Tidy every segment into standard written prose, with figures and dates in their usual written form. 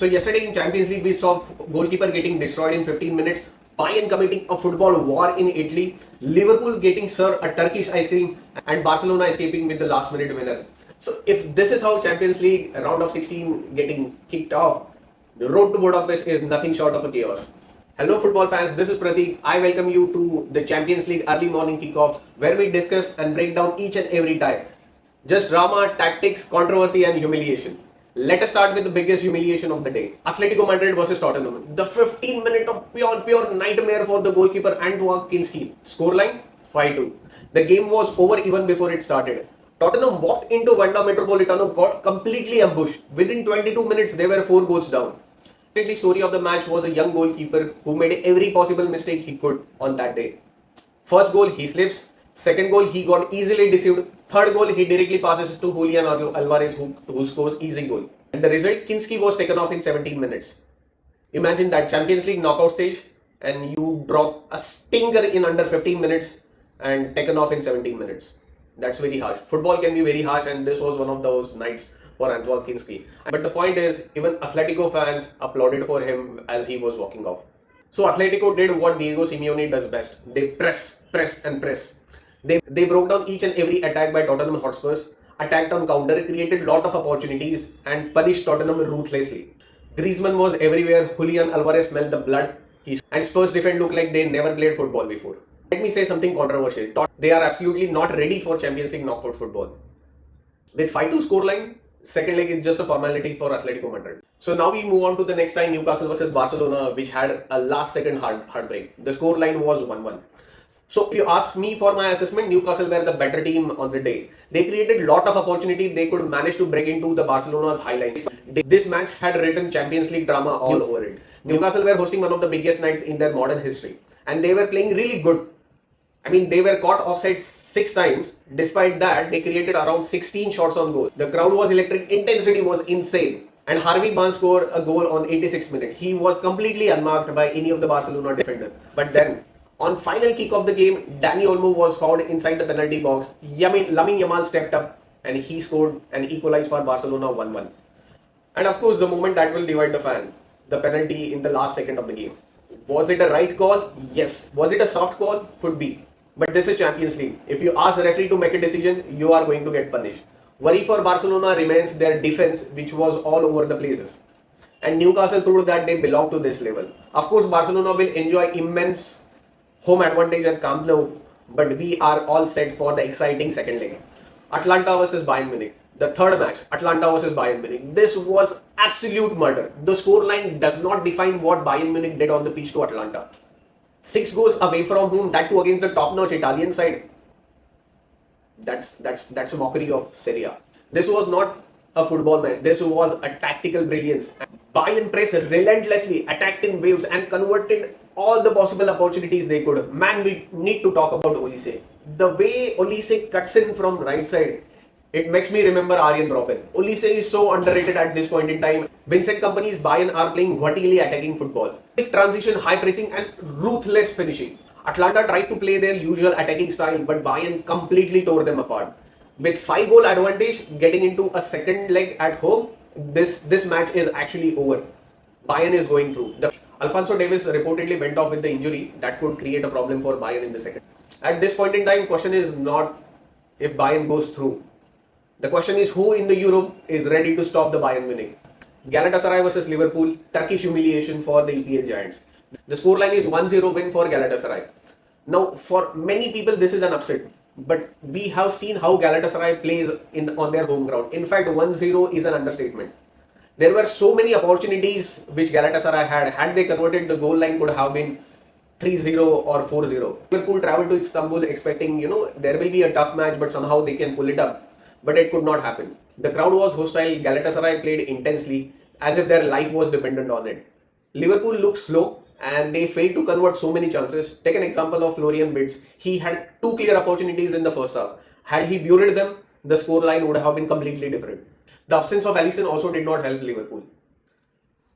So yesterday in Champions League, we saw goalkeeper getting destroyed in 15 minutes, Bayern committing a football war in Italy, Liverpool getting served a Turkish ice cream, and Barcelona escaping with the last minute winner. So if this is how Champions League round of 16 getting kicked off, the road to Budapest is nothing short of a chaos. Hello football fans, this is Pratik. I welcome you to the Champions League early morning kickoff where we discuss and break down each and every tie. Just drama, tactics, controversy and humiliation. Let us start with the biggest humiliation of the day. Atletico Madrid versus Tottenham. The 15-minute of pure nightmare for the goalkeeper Antoine Kinski. Scoreline 5-2. The game was over even before it started. Tottenham walked into Wanda Metropolitano, got completely ambushed. Within 22 minutes, they were 4 goals down. The story of the match was a young goalkeeper who made every possible mistake he could on that day. First goal, he slips. Second goal, he got easily deceived. Third goal, he directly passes to Julian Alvarez, who scores easy goal. And the result, Kinski was taken off in 17 minutes. Imagine that Champions League knockout stage, and you drop a stinger in under 15 minutes and taken off in 17 minutes. That's very harsh. Football can be very harsh, and this was one of those nights for Antoine Kinski. But the point is, even Atletico fans applauded for him as he was walking off. So Atletico did what Diego Simeone does best. They press, and press. They broke down each and every attack by Tottenham Hotspurs, attacked on counter, created lot of opportunities and punished Tottenham ruthlessly. Griezmann was everywhere, Julian Alvarez smelled the blood, and Spurs defense looked like they never played football before. Let me say something controversial. They are absolutely not ready for Champions League knockout football. With 5-2 scoreline, second leg is just a formality for Atletico Madrid. So now we move on to the next time, Newcastle versus Barcelona, which had a last second heartbreak. The scoreline was 1-1. So if you ask me for my assessment, Newcastle were the better team on the day. They created lot of opportunity. They could manage to break into the Barcelona's highlights. This match had written Champions League drama all over it. Newcastle were hosting one of the biggest nights in their modern history. And they were playing really good. I mean, they were caught offside 6 times. Despite that, they created around 16 shots on goal. The crowd was electric. Intensity was insane. And Harvey Barnes scored a goal on 86th minute. He was completely unmarked by any of the Barcelona defender. But then, on final kick of the game, Dani Olmo was found inside the penalty box. Lamine Yamal stepped up and he scored and equalized for Barcelona 1-1. And of course, the moment that will divide the fan, the penalty in the last second of the game. Was it a right call? Yes. Was it a soft call? Could be. But this is Champions League. If you ask the referee to make a decision, you are going to get punished. Worry for Barcelona remains their defense, which was all over the places. And Newcastle proved that they belong to this level. Of course, Barcelona will enjoy immense home advantage at Camp Nou, but we are all set for the exciting second leg. Atlanta versus Bayern Munich. The third match, Atlanta versus Bayern Munich. This was absolute murder. The scoreline does not define what Bayern Munich did on the pitch to Atlanta. 6 goals away from home, that too against the top-notch Italian side. That's a mockery of Serie A. This was not a football match. This was a tactical brilliance. Bayern pressed relentlessly, attacked in waves and converted all the possible opportunities they could. Man, we need to talk about Olise. The way Olise cuts in from right side, it makes me remember Arjen Robben. Olise is so underrated at this point in time. Vincent Kompany's Bayern are playing vertically attacking football. Quick transition, high pressing and ruthless finishing. Atlanta tried to play their usual attacking style, but Bayern completely tore them apart. With 5-goal advantage, getting into a second leg at home, this match is actually over. Bayern is going through. Alphonso Davies reportedly went off with the injury that could create a problem for Bayern in the second. At this point in time, question is not if Bayern goes through. The question is who in the Europe is ready to stop the Bayern Munich. Galatasaray versus Liverpool, Turkish humiliation for the EPL giants. The scoreline is 1-0 win for Galatasaray. Now, for many people, this is an upset. But we have seen how Galatasaray plays on their home ground. In fact, 1-0 is an understatement. There were so many opportunities which Galatasaray had. Had they converted, the goal line could have been 3-0 or 4-0. Liverpool traveled to Istanbul expecting, there will be a tough match, but somehow they can pull it up. But it could not happen. The crowd was hostile. Galatasaray played intensely as if their life was dependent on it. Liverpool looked slow and they failed to convert so many chances. Take an example of Florian Wirtz. He had 2 clear opportunities in the first half. Had he buried them, the scoreline would have been completely different. The absence of Alisson also did not help Liverpool.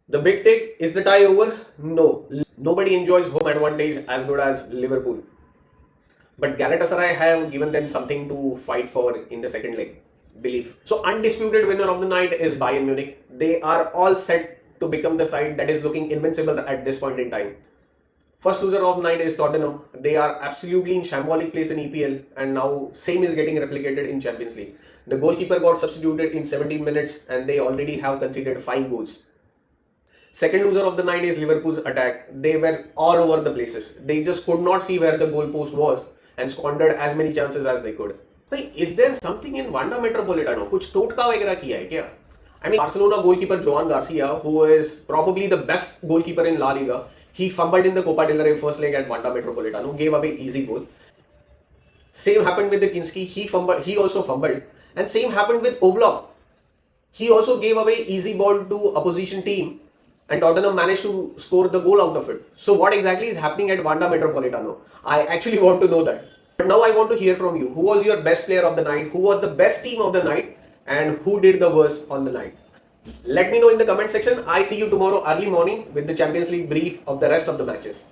The big take, is the tie over? No. Nobody enjoys home advantage as good as Liverpool. But Galatasaray have given them something to fight for in the second leg. Belief. So undisputed winner of the night is Bayern Munich. They are all set to become the side that is looking invincible at this point in time. First loser of the night is Tottenham. They are absolutely in shambolic place in EPL, and now same is getting replicated in Champions League. The goalkeeper got substituted in 17 minutes and they already have conceded 5 goals. Second loser of the night is Liverpool's attack. They were all over the places. They just could not see where the goalpost was and squandered as many chances as they could. भाई, is there something in Wanda Metropolitano? कुछ टोटका वगैरह किया है क्या? I mean, Barcelona goalkeeper Joan Garcia, who is probably the best goalkeeper in La Liga, he fumbled in the Copa del Rey first leg at Wanda Metropolitano, gave away easy goal. Same happened with the Kinski. He also fumbled, and same happened with Oblak. He also gave away easy ball to opposition team, and Tottenham managed to score the goal out of it. So what exactly is happening at Wanda Metropolitano? I actually want to know that. But now I want to hear from you. Who was your best player of the night? Who was the best team of the night? And who did the worst on the night? Let me know in the comment section. I see you tomorrow early morning with the Champions League brief of the rest of the matches.